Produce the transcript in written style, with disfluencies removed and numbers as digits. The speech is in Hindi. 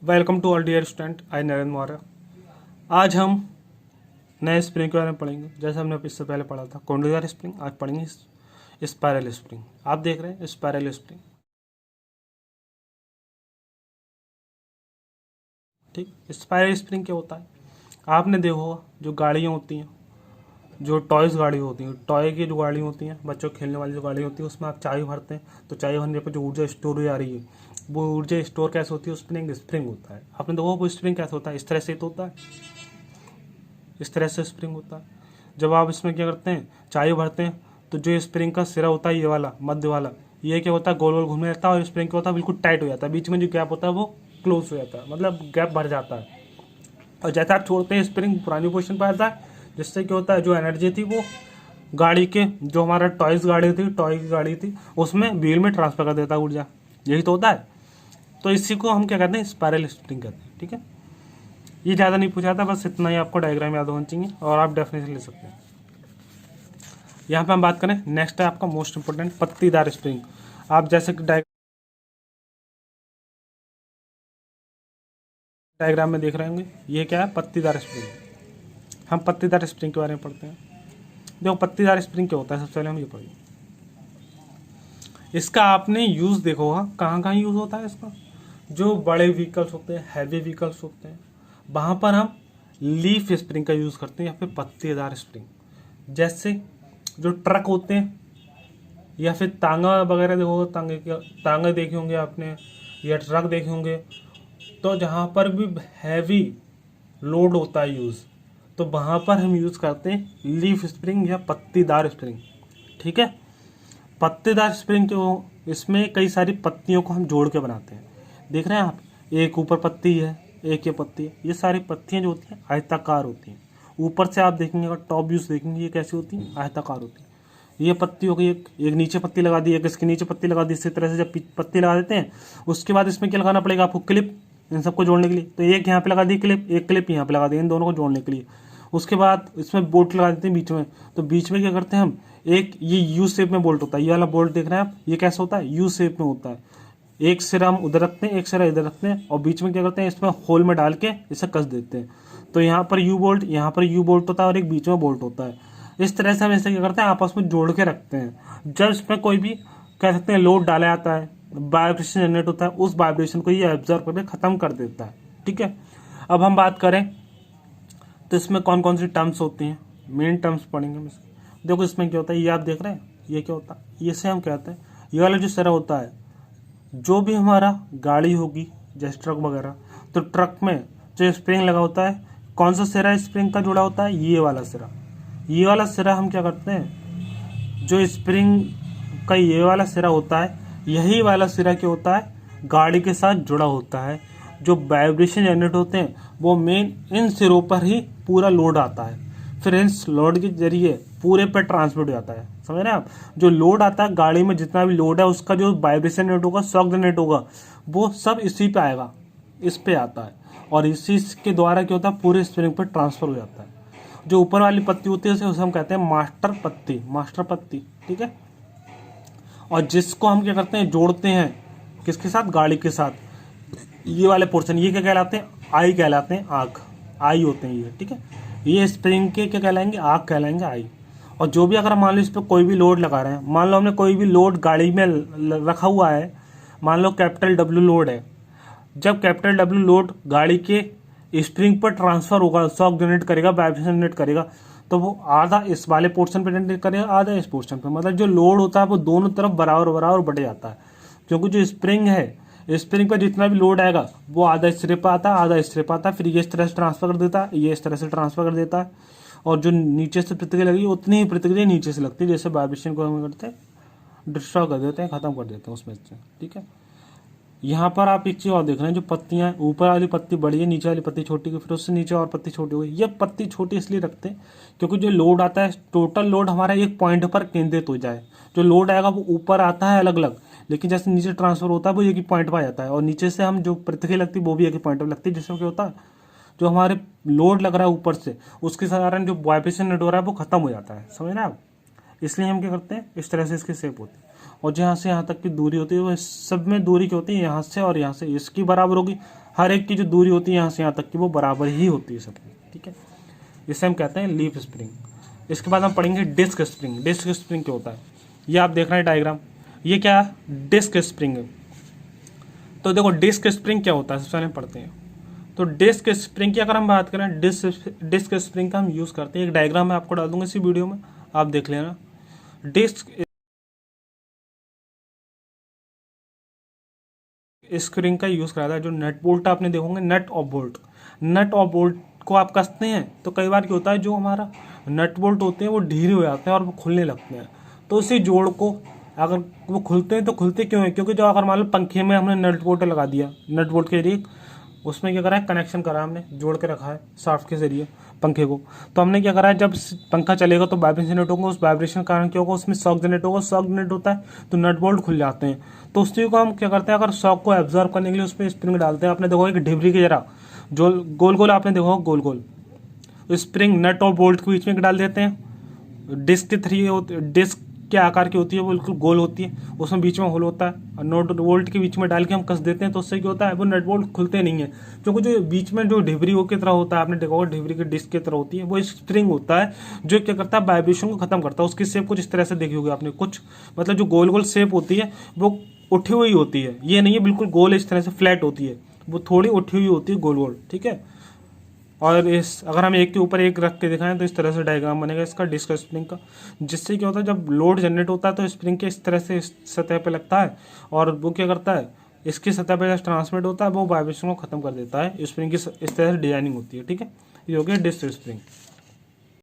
Welcome to all dear student, I Narendra Maurya. आज हम नए स्प्रिंग के बारे में पढ़ेंगे। जैसे हमने इससे पहले पढ़ा था कॉन्डुलर स्प्रिंग, आज पढ़ेंगे स्पाइरल स्प्रिंग। आप देख रहे हैं स्पाइरल स्प्रिंग, ठीक। स्पाइरल स्प्रिंग क्या होता है? आपने देखा होगा जो गाड़ियाँ होती हैं, जो टॉयज़ गाड़ी होती हैं, टॉय की जो गाड़ी होती हैं, बच्चों को खेलने वाली जो गाड़ी होती है, उसमें आप चाय भरते हैं तो चाय भरने पर जो ऊर्जा स्टोर हो जा रही है, वो ऊर्जा स्टोर कैसे होती है? स्प्रिंग स्प्रिंग होता है। आपने देखा वो स्प्रिंग कैसे होता है? इस तरह से तो होता है, इस तरह से स्प्रिंग होता है। जब आप इसमें क्या करते हैं, चाय भरते हैं, तो जो स्प्रिंग का सिरा होता है, ये वाला मध्य वाला, ये क्या होता है, गोल गोल घूमने लगता है, और स्प्रिंग क्या होता है, बिल्कुल टाइट हो जाता है। बीच में जो गैप होता है वो क्लोज हो जाता है, मतलब गैप भर जाता है। और जैसे आप छोड़ते हैं, स्प्रिंग पुरानी पोजीशन पर आता है, जिससे क्या होता है, जो एनर्जी थी वो गाड़ी के, जो हमारा टॉयज गाड़ी थी, टॉय की गाड़ी थी, उसमें व्हील में ट्रांसफर कर देता है ऊर्जा। यही तो होता है। तो इसी को हम क्या कहते हैं, स्पाइरल स्प्रिंग कहते हैं, ठीक है। ये ज़्यादा नहीं पूछा था, बस इतना ही आपको डायग्राम याद होना चाहिए, और आप डेफिनेशन ले सकते हैं। यहाँ पे हम बात करें, नेक्स्ट है आपका मोस्ट इंपोर्टेंट पत्तीदार स्प्रिंग। आप जैसे डायग्राम में देख रहे होंगे, ये क्या है, पत्तीदार स्प्रिंग। हम पत्तीदार स्प्रिंग के बारे में पढ़ते हैं। देखो पत्तीदार स्प्रिंग क्या होता है, सबसे पहले हम ये पढ़ेंगे। इसका आपने यूज़ देखो, हाँ कहाँ कहाँ यूज़ होता है इसका। जो बड़े व्हीकल्स होते हैं, हैवी व्हीकल्स होते हैं, वहाँ पर हम लीफ स्प्रिंग का यूज़ करते हैं, या फिर पत्तेदार स्प्रिंग। जैसे जो ट्रक होते हैं, या फिर तांगा वगैरह देखो, तांगे देखे होंगे आपने, या ट्रक देखे होंगे, तो जहाँ पर भी हैवी लोड होता है यूज़, तो वहाँ पर हम यूज़ करते हैं लीफ स्प्रिंग या पत्तीदार स्प्रिंग, ठीक है। पत्तेदार स्प्रिंग को, इसमें कई सारी पत्तियों को हम जोड़ के बनाते हैं। देख रहे हैं आप, एक ऊपर पत्ती है, एक ये पत्ती है। ये सारी पत्तियां जो होती हैं आयताकार होती हैं। ऊपर से आप देखेंगे, अगर टॉप व्यूज देखेंगे, ये कैसी होती हैं, आयताकार होती हैं। ये पत्ती हो गई, एक नीचे पत्ती लगा दी, एक इसके नीचे पत्ती लगा दी। इसी तरह से जब पत्ती लगा देते हैं, उसके बाद इसमें क्या लगाना पड़ेगा आपको, क्लिप, इन सबको जोड़ने के लिए। तो एक यहाँ पे लगा दी क्लिप, एक क्लिप यहाँ पे लगा दी, इन दोनों को जोड़ने के लिए। उसके बाद इसमें बोल्ट लगा देते हैं बीच में। तो बीच में क्या करते हैं हम, एक ये यू शेप में बोल्ट होता है, ये वाला बोल्ट देख रहे हैं आप, ये कैसा होता है, यू शेप में होता है। एक सिरा हम उधर रखते हैं, एक सिरा इधर रखते हैं, और बीच में क्या करते हैं, इसमें होल में डाल के इसे कस देते हैं। तो यहाँ पर यू बोल्ट, यहाँ पर यू बोल्ट होता है, और एक बीच में बोल्ट होता है। इस तरह से हम इसे क्या करते हैं, आपस में जोड़ के रखते हैं। जब इसमें कोई भी कह सकते हैं लोड डाला जाता है, वाइब्रेशन जनरेट होता है, उस वाइब्रेशन को ये एब्जॉर्व करके खत्म कर देता है, ठीक है। अब हम बात करें तो इसमें कौन कौन सी टर्म्स होती हैं, मेन टर्म्स पढ़ेंगे हम इसमें। देखो इसमें क्या होता है, ये आप देख रहे हैं, ये क्या होता है, ये से हम कहते हैं, ये वाला जो सिरा होता है, जो भी हमारा गाड़ी होगी जैसे ट्रक वगैरह, तो ट्रक में जो स्प्रिंग लगा होता है, कौन सा सिरा स्प्रिंग का जुड़ा होता है, ये वाला सिरा। ये वाला सिरा हम क्या करते हैं, जो स्प्रिंग का ये वाला सिरा होता है, यही वाला सिरा क्या होता है, गाड़ी के साथ जुड़ा होता है। जो वाइब्रेशन जनरेट होते हैं, वो मेन इन सिरों पर ही पूरा लोड आता है। फिर इस लोड के जरिए पूरे पे ट्रांसमिट हो जाता है। समझ रहे हैं आप, जो लोड आता है गाड़ी में, जितना भी लोड है, उसका जो वाइब्रेशन जनरेट होगा, शॉक जनरेट होगा, वो सब इसी पे आएगा, इस पे आता है, और इसी के द्वारा क्या होता है, पूरे स्प्रिंग पे ट्रांसफर हो जाता है। जो ऊपर वाली पत्ती होती है उसे हम कहते हैं मास्टर पत्ती, मास्टर पत्ती, ठीक है। और जिसको हम क्या करते हैं, जोड़ते हैं किसके साथ, गाड़ी के साथ। ये वाले पोर्शन, ये क्या कहलाते हैं, आई कहलाते हैं, आँख, आई होते हैं ये, ठीक है। ये स्प्रिंग के क्या कहलाएंगे, आँख कहलाएंगे, आई। और जो भी अगर मान लो इस पर कोई भी लोड लगा रहे हैं, मान लो हमने कोई भी लोड गाड़ी में रखा हुआ है, मान लो कैपिटल डब्ल्यू लोड है। जब कैपिटल डब्ल्यू लोड गाड़ी के स्प्रिंग पर ट्रांसफर होगा, शॉक जनरेट करेगा, वाइब्रेशन जनरेट करेगा, तो वो आधा इस वाले पोर्शन पे जनरेट करेगा, आधा इस पोर्शन पे। मतलब जो लोड होता है वो दोनों तरफ बराबर बराबर बढ़ जाता है, क्योंकि जो स्प्रिंग है, स्प्रिंग पर जितना भी लोड आएगा वो आधा इस सिरे पर आता है, आधा इस सिरे पर आता है, फिर ये इस तरह से ट्रांसफर कर देता है, ये इस तरह से ट्रांसफर कर देता है। और जो नीचे से प्रतिक्रिया लगी, उतनी ही प्रतिक्रिया नीचे से लगती है, जैसे वाइब्रेशन को हम करते हैं, डिस्ट्रॉय कर देते हैं, खत्म कर देते हैं उसमें से, ठीक है। यहाँ पर आप एक चीज और देख रहे हैं, जो पत्तियां, ऊपर वाली पत्ती बड़ी है, नीचे वाली पत्ती छोटी है, फिर उससे नीचे और पत्ती छोटी हो गई। ये पत्ती छोटी इसलिए रखते हैं क्योंकि जो लोड आता है, टोटल लोड हमारा एक पॉइंट पर केंद्रित हो जाए। जो लोड आएगा वो ऊपर आता है अलग अलग, लेकिन जैसे नीचे ट्रांसफर होता है वो एक ही पॉइंट पर आ जाता है, और नीचे से हम जो प्रतिक्रिया लगती है वो भी एक ही पॉइंट पर लगती है। जिससे क्या होता है, जो हमारे लोड लग रहा है ऊपर से, उसके कारण जो वाइब्रेशन नेट हो रहा है वो खत्म हो जाता है। समझ रहे हैं आप, इसलिए हम क्या करते हैं, इस तरह से इसकी शेप होती है। और जहाँ से यहाँ तक की दूरी होती है, वो सब में दूरी क्या होती है, यहाँ से और यहाँ से इसकी बराबर होगी, हर एक की जो दूरी होती है यहाँ से यहाँ तक की वो बराबर ही होती है सबकी, ठीक है। इसे हम कहते हैं लीफ स्प्रिंग। इसके बाद हम पढ़ेंगे डिस्क स्प्रिंग। डिस्क स्प्रिंग क्या होता है, ये आप देख रहे हैं डायग्राम, ये क्या है, डिस्क स्प्रिंग है। तो देखो डिस्क स्प्रिंग क्या होता है, सबसे पहले पढ़ते हैं। तो डिस्क स्प्रिंग की अगर हम बात करें, डिस्क स्प्रिंग का हम यूज़ करते हैं, एक डायग्राम मैं आपको डाल दूंगा इसी वीडियो में, आप देख लेना। डिस्क स्प्रिंग का यूज़ कराता है, जो नट बोल्ट आपने देखोगे, नट और बोल्ट, नट और बोल्ट को आप कसते हैं तो कई बार क्या होता है, जो हमारा नट बोल्ट होते हैं वो ढीले हो जाते हैं और वो खुलने लगते हैं। तो उसी जोड़ को अगर वो खुलते हैं तो खुलते क्यों हैं, क्योंकि जो अगर मान लो पंखे में हमने नट बोल्ट लगा दिया, नट बोल्ट के जरिए उसमें क्या करा है, कनेक्शन करा हमने, जोड़ के रखा है शाफ्ट के जरिए पंखे को। तो हमने क्या करा है, जब पंखा चलेगा तो वाइब्रेशन जनरेट होगा, उस वाइब्रेशन के कारण क्या होगा, उसमें शॉक जनरेट होगा, शॉक जनरेट होता है तो नट बोल्ट खुल जाते हैं। तो उस चीज़ को हम क्या करते हैं, अगर शॉक को एब्जॉर्व करने के लिए उसमें स्प्रिंग डालते हैं। आपने देखो एक ढिबरी की जरा जो गोल गोल आपने देखो गोल गोल स्प्रिंग नट और बोल्ट के बीच में डाल देते हैं। डिस्क की डिस्क के आकार की होती है, वो बिल्कुल गोल होती है, उसमें बीच में होल होता है, और नट बोल्ट के बीच में डाल के हम कस देते हैं। तो उससे क्या होता है, वो नट बोल्ट खुलते नहीं है, क्योंकि जो बीच में जो ढिबरी हो की तरह होता है, आपने देखा होगा ढिबरी की डिस्क की तरह होती है, वो स्प्रिंग होता है जो क्या करता है, वाइब्रेशन को खत्म करता है। उसकी शेप कुछ इस तरह से देखी होगी आपने, कुछ मतलब जो गोल गोल शेप होती है वो उठी हुई होती है, ये नहीं है बिल्कुल गोल इस तरह से फ्लैट होती है, वो थोड़ी उठी हुई होती है गोल गोल, ठीक है। और इस अगर हम एक के ऊपर एक रख के दिखाएं तो इस तरह से डायग्राम बनेगा इसका डिस्क स्प्रिंग का, जिससे क्या होता है, जब लोड जनरेट होता है तो स्प्रिंग के इस तरह से इस सतह पे लगता है, और वो क्या करता है, इसकी सतह पे जब ट्रांसमिट होता है वो वाइब्रेशन को खत्म कर देता है। स्प्रिंग की इस तरह से डिजाइनिंग होती है, ठीक है। ये हो गया डिस्क स्प्रिंग।